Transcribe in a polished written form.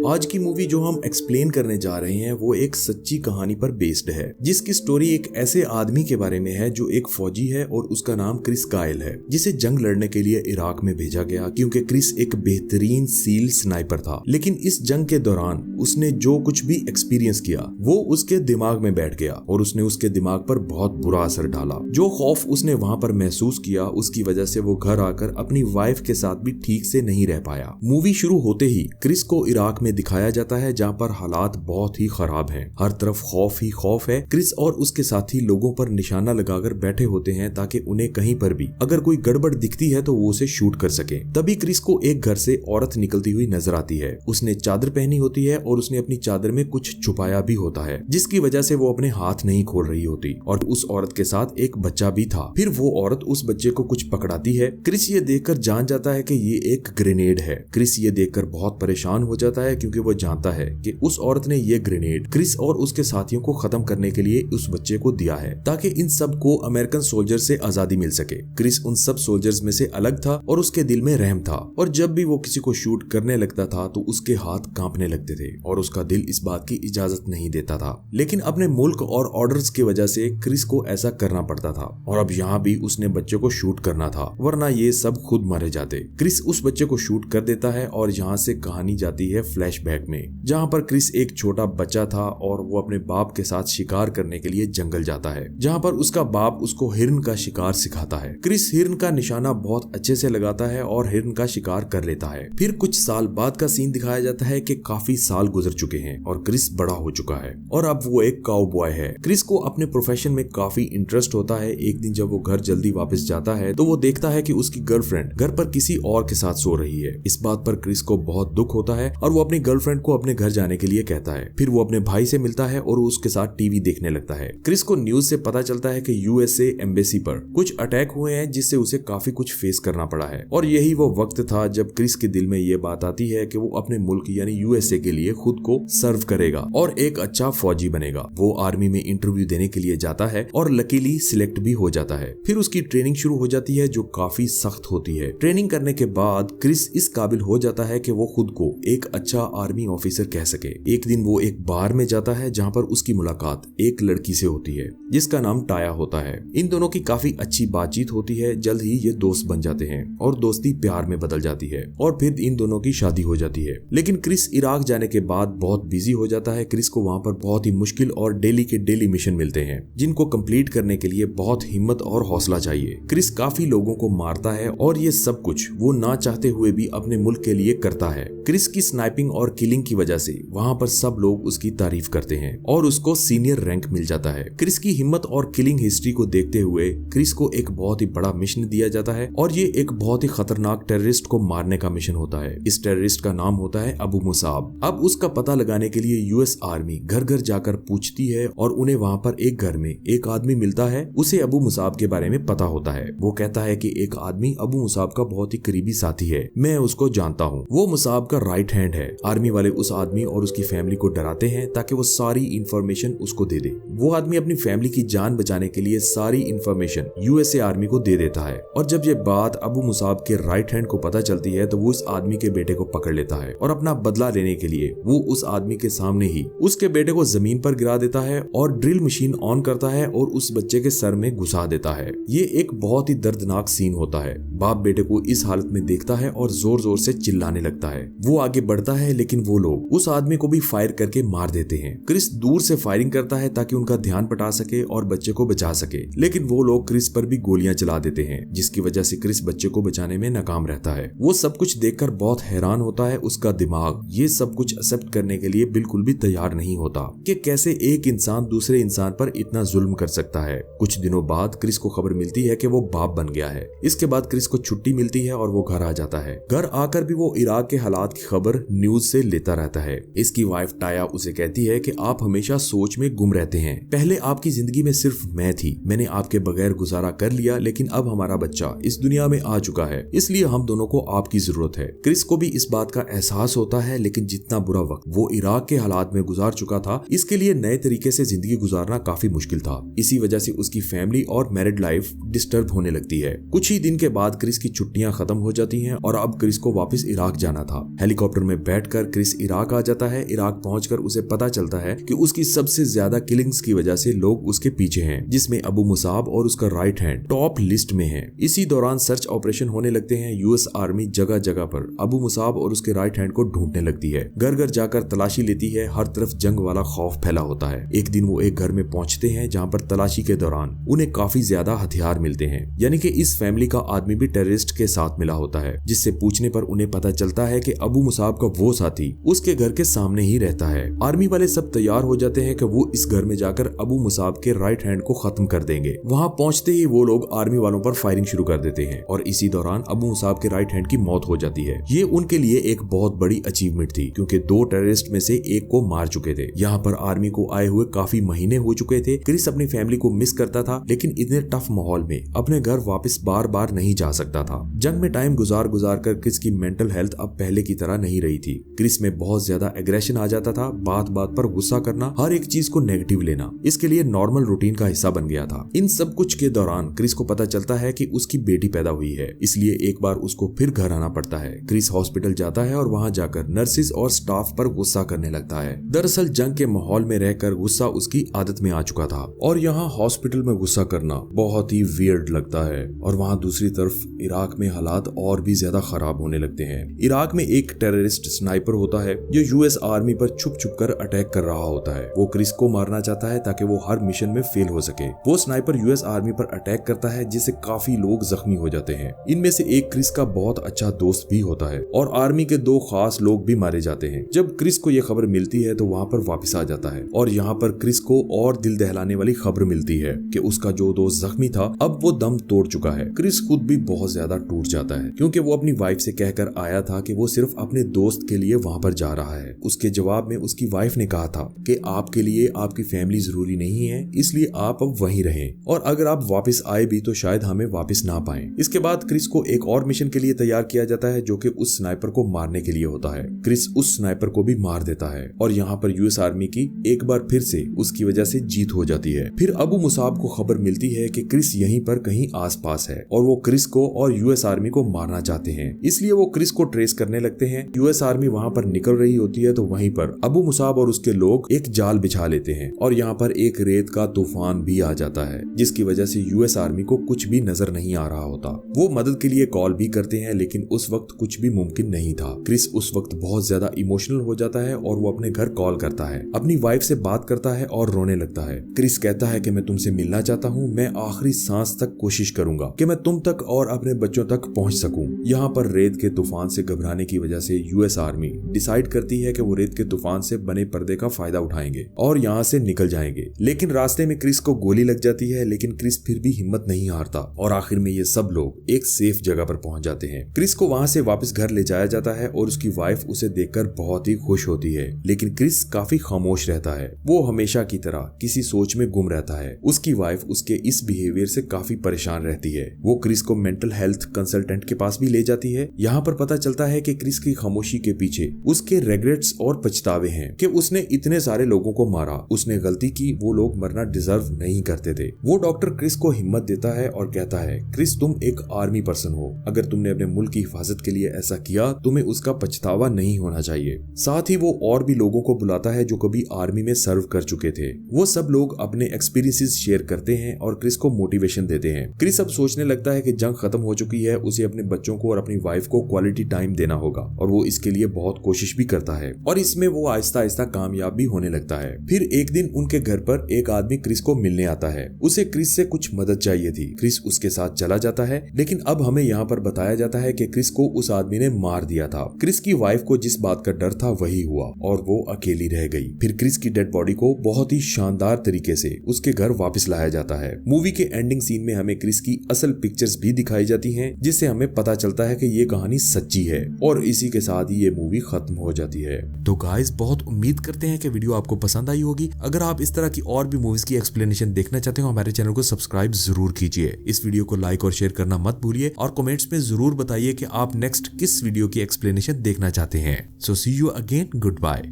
आज की मूवी जो हम एक्सप्लेन करने जा रहे हैं वो एक सच्ची कहानी पर बेस्ड है, जिसकी स्टोरी एक ऐसे आदमी के बारे में है जो एक फौजी है और उसका नाम क्रिस कायल है, जिसे जंग लड़ने के लिए इराक में भेजा गया क्योंकि क्रिस एक बेहतरीन सील स्नाइपर था। लेकिन इस जंग के दौरान उसने जो कुछ भी एक्सपीरियंस किया वो उसके दिमाग में बैठ गया और उसने उसके दिमाग पर बहुत बुरा असर डाला। जो खौफ उसने वहां पर महसूस किया उसकी वजह से वो घर आकर अपनी वाइफ के साथ भी ठीक से नहीं रह पाया। मूवी शुरू होते ही क्रिस को इराक में दिखाया जाता है जहां पर हालात बहुत ही खराब हैं। हर तरफ खौफ ही खौफ है। क्रिस और उसके साथी लोगों पर निशाना लगाकर बैठे होते हैं ताकि उन्हें कहीं पर भी अगर कोई गड़बड़ दिखती है तो वो उसे शूट कर सके। तभी क्रिस को एक घर से औरत निकलती हुई नजर आती है। उसने चादर पहनी होती है और उसने अपनी चादर में कुछ छुपाया भी होता है, जिसकी वजह से वो अपने हाथ नहीं खोल रही होती और उस औरत के साथ एक बच्चा भी था। फिर वो औरत उस बच्चे को कुछ पकड़ाती है। क्रिस ये देखकर जान जाता है कि ये एक ग्रेनेड है। क्रिस ये देखकर बहुत परेशान हो जाता है क्योंकि वो जानता है कि उस औरत ने ये ग्रेनेड क्रिस और उसके साथियों को खत्म करने के लिए उस बच्चे को दिया है ताकि इन सब को अमेरिकन सोल्जर से आजादी मिल सके। क्रिस उन सब सोल्जर्स में से अलग था और उसके दिल में रहम था और जब भी वो किसी को शूट करने लगता था तो उसके हाथ कांपने लगते थे और उसका दिल इस बात की इजाजत नहीं देता था। लेकिन अपने मुल्क और ऑर्डर्स की वजह से क्रिस को ऐसा करना पड़ता था और अब यहाँ भी उसने बच्चे को शूट करना था, वरना ये सब खुद मारे जाते। क्रिस उस बच्चे को शूट कर देता है और यहाँ से कहानी जाती है फ्लैशबैक में, जहाँ पर क्रिस एक छोटा बच्चा था और वो अपने बाप के साथ शिकार करने के लिए जंगल जाता है, जहाँ पर उसका बाप उसको हिरन का शिकार सिखाता है। क्रिस हिरन का निशाना बहुत अच्छे से लगाता है और हिरन का शिकार कर लेता है। फिर कुछ साल बाद का सीन दिखाया जाता है कि काफी साल गुजर चुके हैं और क्रिस बड़ा हो चुका है और अब वो एक काउबॉय है। क्रिस को अपने प्रोफेशन में काफी इंटरेस्ट होता है। एक दिन जब वो घर जल्दी वापस जाता है तो वो देखता है कि उसकी गर्लफ्रेंड घर पर किसी और के साथ सो रही है। इस बात पर क्रिस को बहुत दुख होता है और वो अपनी गर्लफ्रेंड को अपने घर जाने के लिए कहता है। फिर वो अपने भाई से मिलता है और उसके साथ टीवी देखने लगता है। क्रिस को न्यूज से पता चलता है कि यूएसए एम्बेसी पर कुछ अटैक हुए हैं जिससे उसे काफी कुछ फेस करना पड़ा है और यही वो वक्त था जब क्रिस के दिल में ये बात आती है कि वो अपने मुल्क यानी यूएसए के लिए खुद को सर्व करेगा और एक अच्छा फौजी बनेगा। वो आर्मी में इंटरव्यू देने के लिए जाता है और लकीली सिलेक्ट भी हो जाता है। फिर उसकी ट्रेनिंग शुरू हो जाती है जो काफी सख्त होती है। ट्रेनिंग करने के बाद क्रिस इस काबिल हो जाता है कि वो खुद को एक अच्छा आर्मी ऑफिसर कह सके। एक दिन वो एक बार में जाता है जहाँ पर उसकी मुलाकात एक लड़की से होती है जिसका नाम टाया होता है। इन दोनों की काफी अच्छी बातचीत होती है। जल्द ही ये दोस्त बन जाते हैं और दोस्ती प्यार में बदल जाती है और फिर इन दोनों की शादी हो जाती है। लेकिन क्रिस इराक जाने के बाद बहुत बिजी हो जाता है। क्रिस को वहाँ पर बहुत ही मुश्किल और डेली के डेली मिशन मिलते हैं जिनको कंप्लीट करने के लिए बहुत हिम्मत और हौसला चाहिए। क्रिस काफी लोगों को मारता है और ये सब कुछ वो ना चाहते हुए भी अपने मुल्क के लिए करता है। क्रिस की स्नाइपिंग और किलिंग की वजह से वहाँ पर सब लोग उसकी तारीफ करते हैं और उसको सीनियर रैंक मिल जाता है। क्रिस की हिम्मत और किलिंग हिस्ट्री को देखते हुए क्रिस को एक बहुत ही बड़ा मिशन दिया जाता है और ये एक बहुत ही खतरनाक टेररिस्ट को मारने का मिशन होता है। इस टेररिस्ट का नाम होता है अबू मुसाब। अब उसका पता लगाने के लिए यूएस आर्मी घर घर जाकर पूछती है और उन्हें वहाँ पर एक घर में एक आदमी मिलता है। उसे अबू मुसाब के बारे में पता होता है। वो कहता है कि एक आदमी अबू मुसाब का बहुत ही करीबी साथी है, मैं उसको जानता हूँ, वो मुसाब का राइट हैंड है। आर्मी वाले उस आदमी और उसकी फैमिली को डराते हैं ताकि वो सारी इंफॉर्मेशन उसको दे दे। वो आदमी अपनी फैमिली की जान बचाने के लिए सारी इंफॉर्मेशन यूएसए आर्मी को दे देता है और जब ये बात अबू मुसाब के राइट हैंड को पता चलती है तो वो उस आदमी के बेटे को पकड़ लेता है और अपना बदला लेने के लिए वो उस आदमी के सामने ही उसके बेटे को जमीन पर गिरा देता है और ड्रिल मशीन ऑन करता है और उस बच्चे के सर में घुसा देता है। ये एक बहुत ही दर्दनाक सीन होता है। बाप बेटे को इस हालत में देखता है और जोर जोर से चिल्लाने लगता है। वो आगे बढ़ता है लेकिन वो लोग उस आदमी को भी फायर करके मार देते हैं। क्रिस दूर से फायरिंग करता है ताकि उनका ध्यान पटा सके और बच्चे को बचा सके, लेकिन वो लोग क्रिस पर भी गोलियां चला देते हैं जिसकी वजह से क्रिस बच्चे को बचाने में नाकाम रहता है। वो सब कुछ देखकर बहुत हैरान होता है। उसका दिमाग ये सब कुछ एक्सेप्ट करने के लिए बिल्कुल भी तैयार नहीं होता कि कैसे एक इंसान दूसरे इंसान पर इतना जुल्म कर सकता है। कुछ दिनों बाद क्रिस को खबर मिलती है कि वो बाप बन गया है। इसके बाद क्रिस को छुट्टी मिलती है और वो घर आ जाता है। घर आकर भी वो इराक के हालात की खबर न्यूज से लेता रहता है। इसकी वाइफ टाया उसे कहती है कि आप हमेशा सोच में गुम रहते हैं। पहले आपकी जिंदगी में सिर्फ मैं थी, मैंने आपके बगैर गुजारा कर लिया, लेकिन अब हमारा बच्चा इस दुनिया में आ चुका है, इसलिए हम दोनों को आपकी जरूरत है। क्रिस को भी इस बात का एहसास होता है, लेकिन जितना बुरा वक्त वो इराक के हालात में गुजार चुका था, इसके लिए नए तरीके से जिंदगी गुजारना काफी मुश्किल था। इसी वजह से उसकी फैमिली और मैरिड लाइफ डिस्टर्ब होने लगती है। कुछ ही दिन के बाद क्रिस की छुट्टियां खत्म हो जाती हैं और अब क्रिस को वापस इराक जाना था। हेलीकॉप्टर में बैठकर देखकर क्रिस इराक आ जाता है। इराक पहुंचकर उसे पता चलता है कि उसकी सबसे ज्यादा किलिंग्स की वजह से लोग उसके पीछे हैं, जिसमें अबू मुसाब और उसका राइट हैंड टॉप लिस्ट में है। इसी दौरान सर्च ऑपरेशन होने लगते हैं। यूएस आर्मी जगह जगह पर अबू मुसाब और उसके राइट हैंड को ढूंढने लगती है, घर घर जाकर तलाशी लेती है। हर तरफ जंग वाला खौफ फैला होता है। एक दिन वो एक घर में पहुंचते हैं जहां पर तलाशी के दौरान उन्हें काफी ज्यादा हथियार मिलते हैं, यानी कि इस फैमिली का आदमी भी टेररिस्ट के साथ मिला होता है, जिससे पूछने पर उन्हें पता चलता है कि अबू मुसाब का वो साथी उसके घर के सामने ही रहता है। आर्मी वाले सब तैयार हो जाते हैं कि वो इस घर में जाकर अबू मुसाब के राइट हैंड को खत्म कर देंगे। वहां पहुंचते ही वो लोग आर्मी वालों पर फायरिंग शुरू कर देते हैं और इसी दौरान अबू मुसाब के राइट हैंड की मौत हो जाती है। ये उनके लिए एक बहुत बड़ी अचीवमेंट थी, क्योंकि 2 टेररिस्ट में से एक को मार चुके थे। यहाँ पर आर्मी को आए हुए काफी महीने हो चुके थे। क्रिस अपनी फैमिली को मिस करता था, लेकिन इतने टफ माहौल में अपने घर वापस बार बार नहीं जा सकता था। जंग में टाइम गुजार गुजार कर क्रिस की मेंटल हेल्थ अब पहले की तरह नहीं रही थी। क्रिस में बहुत ज्यादा एग्रेशन आ जाता था, बात बात पर गुस्सा करना, हर एक चीज को नेगेटिव लेना इसके लिए नॉर्मल रूटीन का हिस्सा बन गया था। इन सब कुछ के दौरान क्रिस को पता चलता है कि उसकी बेटी पैदा हुई है, इसलिए एक बार उसको फिर घर आना पड़ता है। क्रिस हॉस्पिटल जाता है और वहां जाकर नर्सिस और स्टाफ पर गुस्सा करने लगता है। दरअसल जंग के माहौल में रहकर गुस्सा उसकी आदत में आ चुका था और यहाँ हॉस्पिटल में गुस्सा करना बहुत ही वियर्ड लगता है। और वहाँ दूसरी तरफ इराक में हालात और भी ज्यादा खराब होने लगते हैं। इराक में एक टेररिस्ट स्नाइपर होता है जो यूएस आर्मी पर छुप छुप कर अटैक कर रहा होता है। वो क्रिस को मारना चाहता है ताकि वो हर मिशन में फेल हो सके। वो स्नाइपर यूएस आर्मी पर अटैक करता है, जिससे काफी लोग जख्मी हो जाते हैं। इनमें से एक क्रिस का बहुत अच्छा दोस्त भी होता है और आर्मी के 2 खास लोग भी मारे जाते हैं। जब क्रिस को यह खबर मिलती है तो वहाँ पर वापस आ जाता है और यहाँ पर क्रिस को और दिल दहलाने वाली खबर मिलती है कि उसका जो दोस्त जख्मी था अब वो दम तोड़ चुका है। क्रिस खुद भी बहुत ज्यादा टूट जाता है, क्योंकि वो अपनी वाइफ से कहकर आया था कि वो सिर्फ अपने दोस्त के लिए वहाँ पर जा रहा है। उसके जवाब में उसकी वाइफ ने कहा था कि आपके लिए आपकी फैमिली जरूरी नहीं है, इसलिए आप अब वहीं रहें और अगर आप वापस आए भी तो शायद हमें वापस ना पाएं। इसके बाद क्रिस को एक और मिशन के लिए तैयार किया जाता है, जो कि उस स्नाइपर को मारने के लिए होता है। क्रिस उस स्नाइपर को भी मार देता है और यहाँ पर यूएस आर्मी की एक बार फिर से उसकी वजह से जीत हो जाती है। फिर अबू मुसाब को खबर मिलती है कि क्रिस यहीं पर कहीं आसपास है और वो क्रिस को और यूएस आर्मी को मारना चाहते हैं, इसलिए वो क्रिस को ट्रेस करने लगते हैं। यूएस आर्मी वहाँ पर निकल रही होती है तो वहीं पर अबू मुसाब और उसके लोग एक जाल बिछा लेते हैं और यहाँ पर एक रेत का तूफान भी आ जाता है, जिसकी वजह से यूएस आर्मी को कुछ भी नजर नहीं आ रहा होता। वो मदद के लिए कॉल भी करते हैं, लेकिन उस वक्त कुछ भी मुमकिन नहीं था। क्रिस उस वक्त बहुत ज्यादा इमोशनल हो जाता है और वो अपने घर कॉल करता है, अपनी वाइफ से बात करता है और रोने लगता है। क्रिस कहता है कि मैं तुमसे मिलना चाहता हूँ, मैं आखिरी सांस तक कोशिश करूंगा कि मैं तुम तक और अपने बच्चों तक पहुंच सकूं। यहाँ पर रेत के तूफान से घबराने की वजह से यूएस आर्मी डिसाइड करती है कि वो रेत के तूफान से बने पर्दे का फायदा उठाएंगे और यहाँ से निकल जाएंगे। लेकिन रास्ते में क्रिस को गोली लग जाती है, लेकिन क्रिस फिर भी हिम्मत नहीं हारता और आखिर में ये सब लोग एक सेफ जगह पर पहुंच जाते हैं। क्रिस को वहां से वापस घर ले जाया जाता है और उसकी वाइफ उसे देखकर बहुत ही खुश होती है, लेकिन क्रिस काफी खामोश रहता है। वो हमेशा की तरह किसी सोच में गुम रहता है। उसकी वाइफ उसके इस बिहेवियर से काफी परेशान रहती है। वो क्रिस को मेंटल हेल्थ कंसल्टेंट के पास भी ले जाती है। यहाँ पर पता चलता है कि क्रिस की खामोशी के पीछे उसके रेग्रेट्स और पछतावे हैं कि उसने इतने सारे लोगों को मारा, उसने गलती की, वो लोग मरना डिजर्व नहीं करते थे। वो डॉक्टर क्रिस को हिम्मत देता है और कहता है, क्रिस तुम एक आर्मी पर्सन हो, अगर तुमने अपने मुल्क की हिफाजत के लिए ऐसा किया तुम्हें उसका पछतावा नहीं होना चाहिए। साथ ही वो और भी लोगों को बुलाता है जो कभी आर्मी में सर्व कर चुके थे। वो सब लोग अपने एक्सपीरियंसेस शेयर करते हैं और क्रिस को मोटिवेशन देते हैं। क्रिस अब सोचने लगता है कि जंग खत्म हो चुकी है, उसे अपने बच्चों को और अपनी वाइफ को क्वालिटी टाइम देना होगा और वो इसके लिए बहुत कोशिश भी करता है और इसमें वो आहिस्ता आहिस्ता कामयाब भी होने लगता है। फिर एक दिन उनके घर पर एक आदमी क्रिस को मिलने आता है। उसे क्रिस से कुछ मदद चाहिए थी। क्रिस उसके साथ चला जाता है, लेकिन अब हमें यहाँ पर बताया जाता है कि क्रिस को उस आदमी ने मार दिया था। क्रिस की वाइफ को जिस बात का डर था वही हुआ और वो अकेली रह गई। फिर क्रिस की डेड बॉडी को बहुत ही शानदार तरीके से उसके घर वापस लाया जाता है। मूवी के एंडिंग सीन में हमें क्रिस की असल पिक्चर्स भी दिखाई जाती हैं, जिससे हमें पता चलता है कि ये कहानी सच्ची है और इसी के साथ ही ये मूवी खत्म हो जाती है। तो गाइस, बहुत उम्मीद करते हैं कि वीडियो आपको पसंद आई होगी। अगर आप इस तरह की और भी मूवीज की एक्सप्लेनेशन देखना चाहते हो, हमारे चैनल को सब्सक्राइब जरूर कीजिए। इस वीडियो को लाइक और शेयर करना मत भूलिए और कमेंट्स में जरूर बताइए कि आप नेक्स्ट किस वीडियो की एक्सप्लेनेशन देखना चाहते हैं। सो सी यू अगेन, गुड बाय।